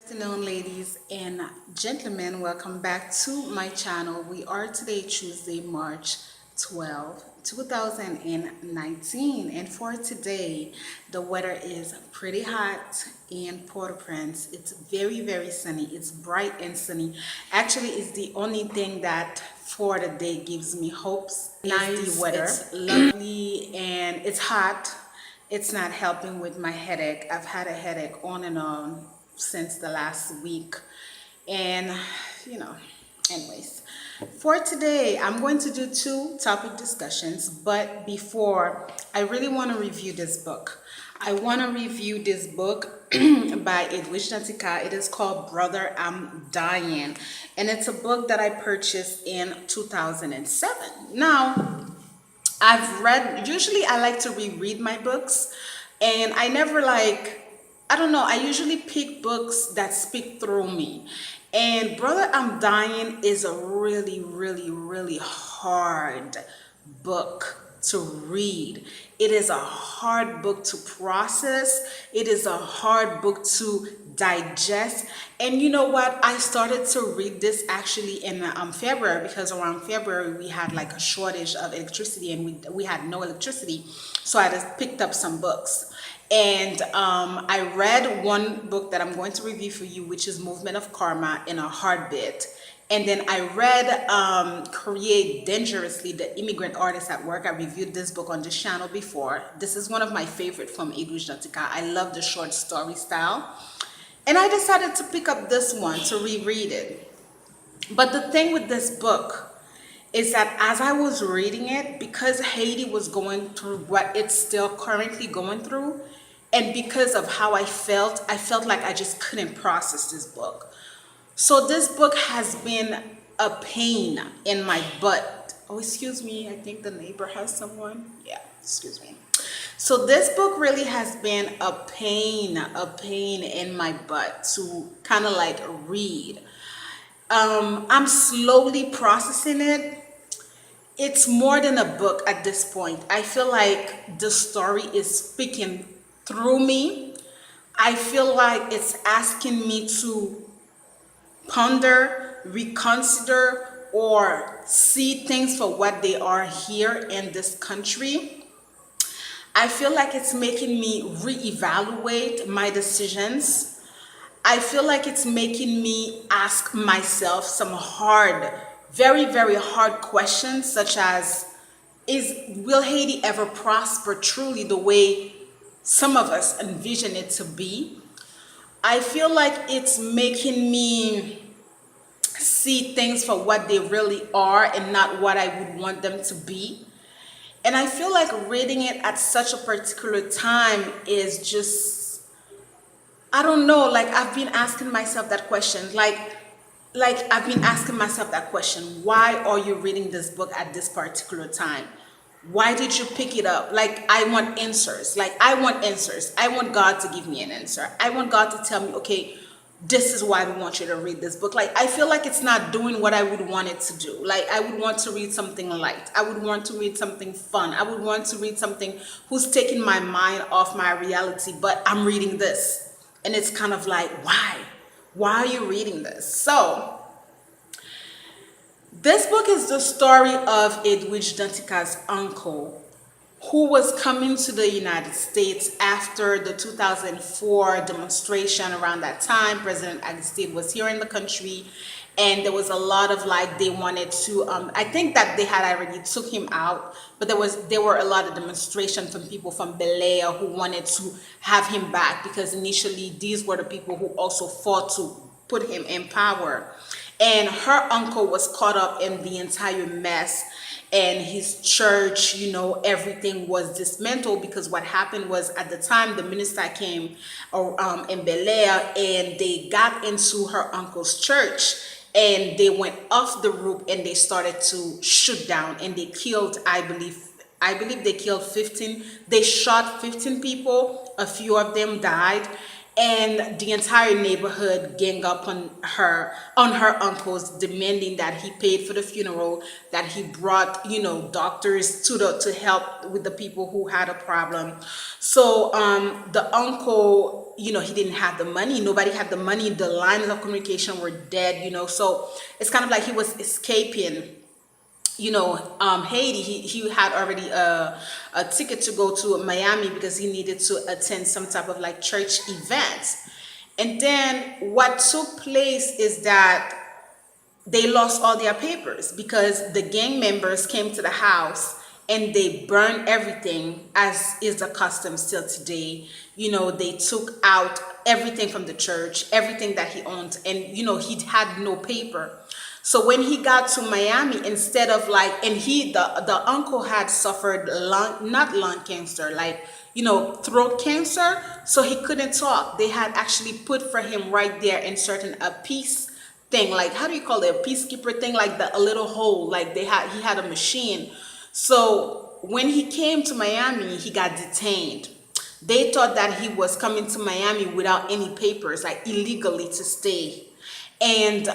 Good afternoon, ladies and gentlemen. Welcome back to my channel. We are today Tuesday, March 12, 2019, and for today, the weather is pretty hot in Port-au-Prince. It's very sunny. It's bright and sunny. Actually, it's the only thing that for the day gives me hopes. Nice, the weather. It's lovely and it's hot. It's not helping with my headache. I've had a headache on and on since the last week, and you know anyways, for today I'm going to do two topic discussions, but before, I really want to review this book. I want to review this book by Edwidge Danticat. It is called Brother, I'm Dying, and it's a book that I purchased in 2007. Now, I've read, usually I like to reread my books, and I never I don't know, I usually pick books that speak through me. And Brother, I'm Dying is a really hard book to read. It is a hard book to process. It is a hard book to digest. And you know what? I started to read this actually in February, because around February we had like a shortage of electricity, and we had no electricity. So I just picked up some books. And I read one book that I'm going to review for you, which is Movement of Karma in a Heartbeat. And then I read Create Dangerously, The Immigrant Artist at Work. I reviewed this book on this channel before. This is one of my favorite from Edwidge Danticat. I love the short story style. And I decided to pick up this one to reread it. But the thing with this book is that as I was reading it, because Haiti was going through what it's still currently going through, and because of how I felt like I just couldn't process this book. So this book has been a pain in my butt. Oh, excuse me, I think the neighbor has someone. Yeah, excuse me. So this book really has been a pain in my butt to kind of like read. I'm slowly processing it. It's more than a book at this point. I feel like the story is speaking through me. I feel like it's asking me to ponder, reconsider, or see things for what they are here in this country. I feel like it's making me reevaluate my decisions. I feel like it's making me ask myself some hard, very hard questions, such as, will Haiti ever prosper truly the way some of us envision it to be? I feel like it's making me see things for what they really are and not what I would want them to be. And I feel like reading it at such a particular time is just, I don't know, like I've been asking myself that question. I've been asking myself that question. Why are you reading this book at this particular time? Why did you pick it up? Like, I want answers. I want answers. I want God to give me an answer. I want God to tell me, okay, this is why we want you to read this book. Like, I feel like it's not doing what I would want it to do. Like, I would want to read something light. I would want to read something fun. I would want to read something who's taking my mind off my reality, but I'm reading this. And it's kind of like, why? Why are you reading this? So, this book is the story of Edwidge Danticat's uncle, who was coming to the United States after the 2004 demonstration. Around that time, President Agustin was here in the country, and there was a lot of they wanted to, I think that they had already took him out, but there were a lot of demonstration from people from Bel Air who wanted to have him back, because initially these were the people who also fought to put him in power. And her uncle was caught up in the entire mess, and his church, everything was dismantled, because what happened was, at the time, the minister came in Bel Air, and they got into her uncle's church, and they went off the roof, and they started to shoot down, and they killed, I believe they killed 15. They shot 15 people. A few of them died. And the entire neighborhood gang up on her uncle's, demanding that he paid for the funeral, that he brought doctors to help with the people who had a problem. So the uncle he didn't have the money. Nobody had the money. The lines of communication were dead, so it's kind of like he was escaping, Haiti. He had already a ticket to go to Miami because he needed to attend some type of like church event. And then what took place is that they lost all their papers because the gang members came to the house and they burned everything, as is the custom still today. They took out everything from the church, everything that he owned, and he had no paper. So when he got to Miami, instead of like, and the uncle had suffered not lung cancer, like throat cancer, so he couldn't talk. They had actually put for him right there, inserting a piece thing, like, how do you call it, a peacekeeper thing, like a little hole, like he had a machine. So when he came to Miami, he got detained. They thought that he was coming to Miami without any papers, like illegally to stay. And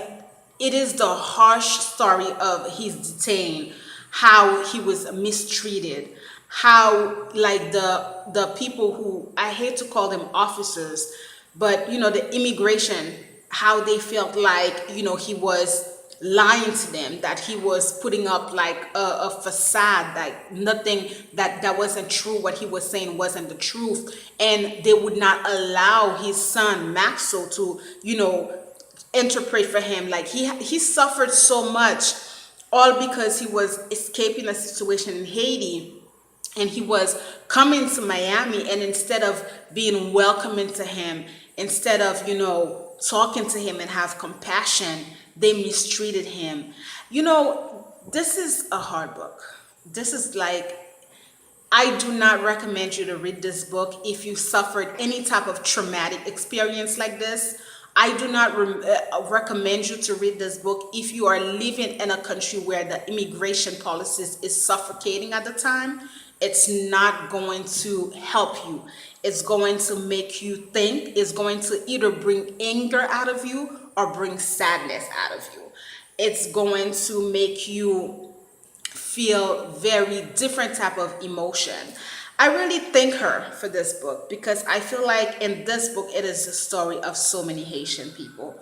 it is the harsh story of his detained, how he was mistreated, how like the people who, I hate to call them officers, but the immigration, how they felt like he was lying to them, that he was putting up like a facade, like nothing, that wasn't true. What he was saying wasn't the truth, and they would not allow his son Maxwell to interpret for him. Like he suffered so much, all because he was escaping a situation in Haiti, and he was coming to Miami, and instead of being welcoming to him, instead of talking to him and have compassion, they mistreated him. This is a hard book. This is like, I do not recommend you to read this book if you suffered any type of traumatic experience like this. I do not recommend you to read this book if you are living in a country where the immigration policies is suffocating at the time. It's not going to help you. It's going to make you think. It's going to either bring anger out of you or bring sadness out of you. It's going to make you feel very different type of emotion. I really thank her for this book, because I feel like in this book it is the story of so many Haitian people,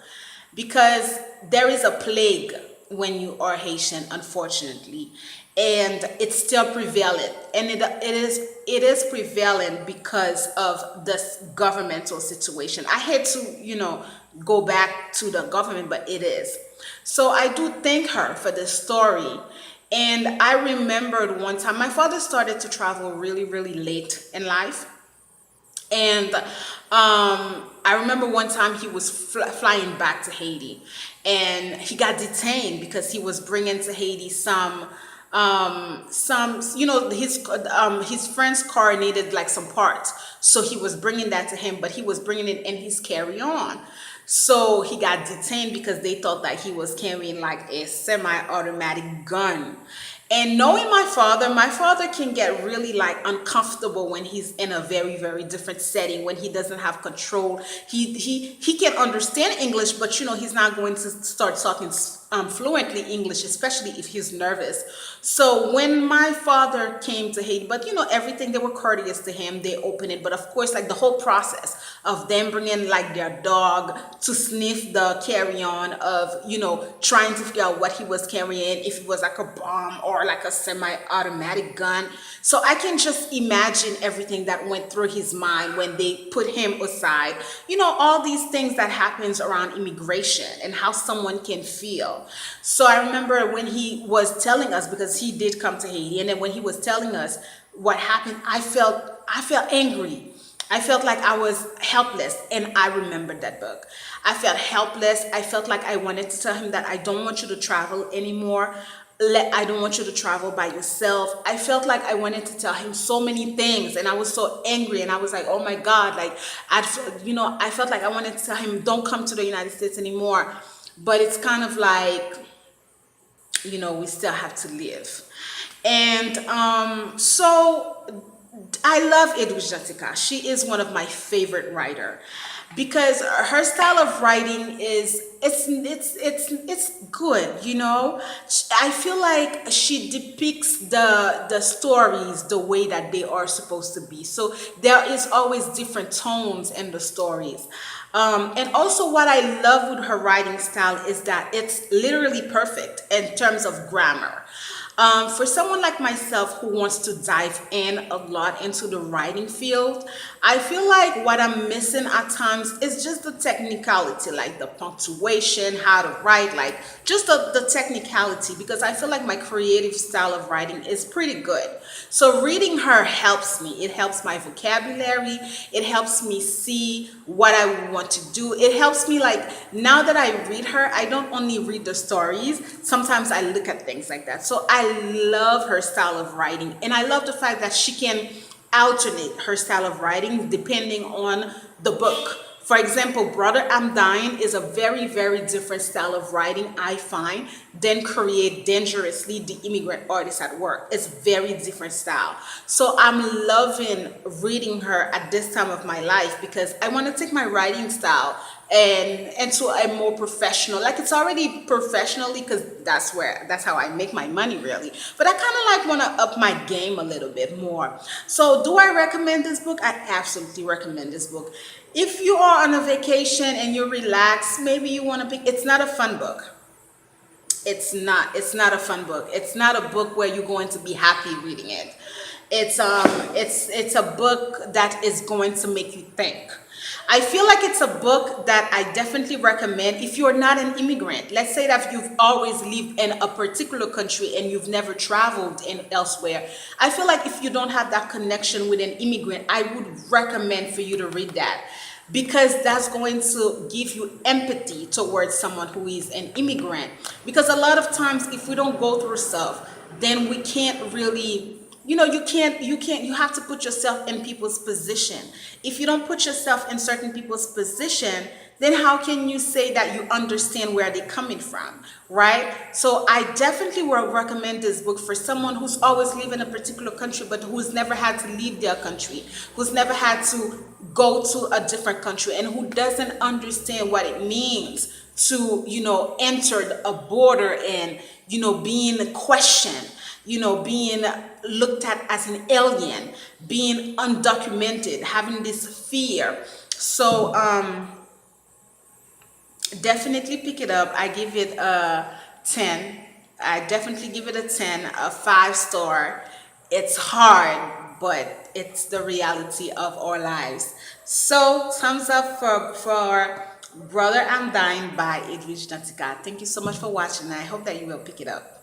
because there is a plague when you are Haitian, unfortunately, and it's still prevalent, and it is prevalent because of this governmental situation. I hate to go back to the government, but it is. So I do thank her for this story. And I remembered one time my father started to travel really, really late in life. And I remember one time he was flying back to Haiti, and he got detained because he was bringing to Haiti his friend's car needed like some parts, so he was bringing that to him, but he was bringing it in his carry-on. So he got detained because they thought that he was carrying like a semi-automatic gun. And knowing my father can get really like uncomfortable when he's in a very, very different setting, when he doesn't have control. He can understand English, but he's not going to start talking fluently English, especially if he's nervous. So when my father came to Haiti, but everything, they were courteous to him, they opened it, but of course, like the whole process of them bringing like their dog to sniff the carry-on, of trying to figure out what he was carrying, if it was like a bomb or like a semi-automatic gun. So I can just imagine everything that went through his mind when they put him aside. All these things that happens around immigration and how someone can feel. So I remember when he was telling us, because he did come to Haiti, and then when he was telling us what happened, I felt angry. I felt like I was helpless, and I remembered that book. I felt helpless. I felt like I wanted to tell him that I don't want you to travel anymore. I don't want you to travel by yourself. I felt like I wanted to tell him so many things, and I was so angry, and I was like, oh my God, like I felt like I wanted to tell him, don't come to the United States anymore. But it's kind of like, we still have to live. And so I love Edwidge Danticat. She is one of my favorite writers, because her style of writing is it's good, you know. I feel like she depicts the stories the way that they are supposed to be. So there is always different tones in the stories. And also what I love with her writing style is that it's literally perfect in terms of grammar. For someone like myself who wants to dive in a lot into the writing field, I feel like what I'm missing at times is just the technicality, like the punctuation, how to write, like just the technicality, because I feel like my creative style of writing is pretty good. So reading her helps me. It helps my vocabulary. It helps me see what I want to do. It helps me, like, now that I read her, I don't only read the stories. Sometimes I look at things like that. So I love her style of writing, and I love the fact that she can alternate her style of writing depending on the book. For example, Brother I'm Dying is a very, very different style of writing, I find, than Create Dangerously, The Immigrant Artist at Work. It's very different style. So I'm loving reading her at this time of my life because I want to take my writing style and to a more professional, like, it's already professionally, because that's how I make my money, really, but I kind of like want to up my game a little bit more. So do I recommend this book? I absolutely recommend this book. If you are on a vacation and you're relaxed, maybe you want to pick. It's not a fun book. It's not a fun book. It's not a book where you're going to be happy reading it. It's a book that is going to make you think. I feel like it's a book that I definitely recommend if you're not an immigrant. Let's say that you've always lived in a particular country and you've never traveled in elsewhere. I feel like if you don't have that connection with an immigrant, I would recommend for you to read that, because that's going to give you empathy towards someone who is an immigrant. Because a lot of times if we don't go through stuff, then we can't really, you have to put yourself in people's position. If you don't put yourself in certain people's position, then how can you say that you understand where they're coming from, right? So I definitely will recommend this book for someone who's always lived in a particular country but who's never had to leave their country, who's never had to go to a different country, and who doesn't understand what it means to, enter a border and, being questioned, being looked at as an alien, being undocumented, having this fear. So definitely pick it up. I give it a 10. I definitely give it a 10, a 5 star. It's hard, but it's the reality of our lives. So thumbs up for Brother I'm Dying by Edwidge Danticat. Thank you so much for watching. I hope that you will pick it up.